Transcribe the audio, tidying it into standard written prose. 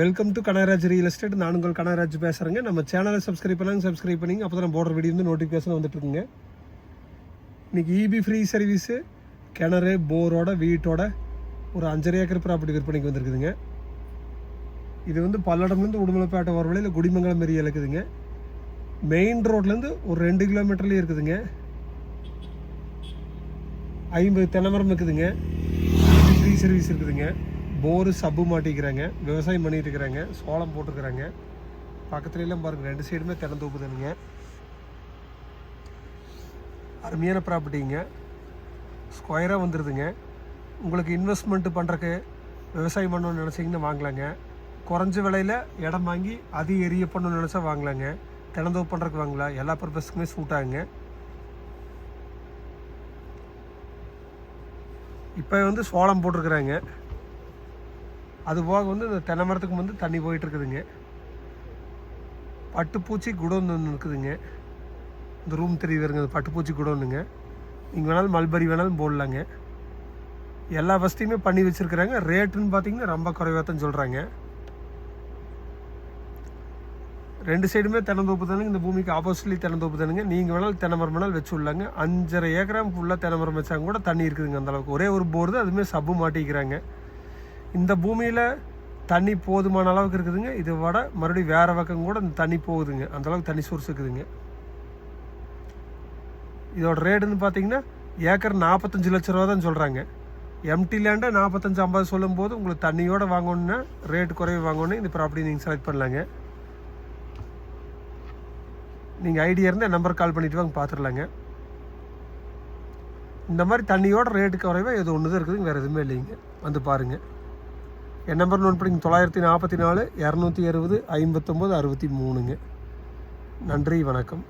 Welcome to Kanagaraj real estate. நான் உங்கள் கனகராஜ் பேசுகிறேங்க. நம்ம சேனலை சப்ஸ்கிரைப் பண்ணிங்க. அப்போ தான் போடுற வீடியோ வந்து நோட்டிஃபிகேஷன் வந்துட்டுருக்குங்க. இன்றைக்கி இபி ஃப்ரீ சர்வீஸு கிணறு போரோட வீட்டோட ஒரு 5.5 ஏக்கர் ப்ராப்பர்ட்டி விற்பனைக்கு வந்துருக்குதுங்க. இது வந்து பல்லடம்லேருந்து உடுமலைப்பேட்டை வர வழியில் குடிமங்கலம் ஏரியா இருக்குதுங்க. மெயின் ரோட்லேருந்து ஒரு 2 கிலோமீட்டர்லேயே இருக்குதுங்க. 50 தென்னைமரம் இருக்குதுங்க. இபி ஃப்ரீ சர்வீஸ் இருக்குதுங்க. போரு சப்பு மாட்டிக்கிறாங்க, விவசாயம் பண்ணிட்டு இருக்கிறாங்க, சோளம் போட்டுருக்குறாங்க. பக்கத்துலலாம் பாருங்கள், 2 சைடுமே திறந்தோப்பு தானுங்க. அருமையான ப்ராப்பர்ட்டிங்க, ஸ்கொயராக வந்துடுதுங்க. உங்களுக்கு இன்வெஸ்ட்மெண்ட்டு பண்ணுறக்கு விவசாயம் பண்ணணும்னு நினச்சிங்கன்னா வாங்கலாங்க. குறைஞ்ச விலையில் இடம் வாங்கி அதிக ஏரியா பண்ணணும்னு நினச்சா வாங்கலாங்க. திறந்தோப்பு பண்ணுறதுக்கு வாங்கலாம், எல்லா பர்பஸ்க்குமே சூட் ஆகுங்க. இப்போ வந்து சோளம் போட்டிருக்குறாங்க. அது போக வந்து இந்த தென்னை மரத்துக்கு வந்து தண்ணி போயிட்டுருக்குதுங்க. பட்டுப்பூச்சி குடோன் ஒன்று இருக்குதுங்க. இந்த ரூம் தெரியுதுங்க, அது பட்டுப்பூச்சி குடோனுங்க. நீங்கள் வேணாலும் மல்பரி வேணாலும் போடலாங்க. எல்லா வசதியுமே பண்ணி வச்சுருக்குறாங்க. ரேட்டுன்னு பார்த்தீங்கன்னா ரொம்ப குறைவாக தான் சொல்கிறாங்க. 2 சைடுமே தென்னந்தோப்பு தானுங்க. இந்த பூமிக்கு ஆப்போசிட்லி தென்னந்தோப்பு தானுங்க. நீங்கள் வேணாலும் தென்னை மரம் வேணாலும் வச்சு விடலாங்க. 5.5 ஏக்கராம் ஃபுல்லாக தென்னை மரம் வச்சாங்க கூட தண்ணி இருக்குதுங்க. அந்தளவுக்கு ஒரே ஒரு போர் தான், அதுவுமே சப்பு மாட்டிக்கிறாங்க. இந்த பூமியில் தண்ணி போதுமான அளவுக்கு இருக்குதுங்க. இதை விட மறுபடியும் வேறு பக்கம் கூட இந்த தண்ணி போகுதுங்க. அந்தளவுக்கு தண்ணி சோர்ஸ் இருக்குதுங்க. இதோட ரேட்டுன்னு பார்த்தீங்கன்னா ஏக்கர் 45 லட்ச ரூபா தான் சொல்கிறாங்க. எம்டி லேண்டை 45-50 சொல்லும்போது உங்களுக்கு தண்ணியோடு வாங்கணுன்னா ரேட்டு குறைவு வாங்கணுன்னு இந்த ப்ராப்பர்ட்டி நீங்கள் செலக்ட் பண்ணலாங்க. நீங்கள் ஐடியா இருந்தால் நம்பர் கால் பண்ணிவிட்டு வாங்க, பார்த்துடலாங்க. இந்த மாதிரி தண்ணியோட ரேட்டு குறைவாக ஏதோ ஒன்று தான் இருக்குதுங்க, வேறு எதுவுமே இல்லைங்க. வந்து பாருங்கள். என் நம்பர் நோட் பண்ணிங்க, 944 260 59 63ங்க. நன்றி, வணக்கம்.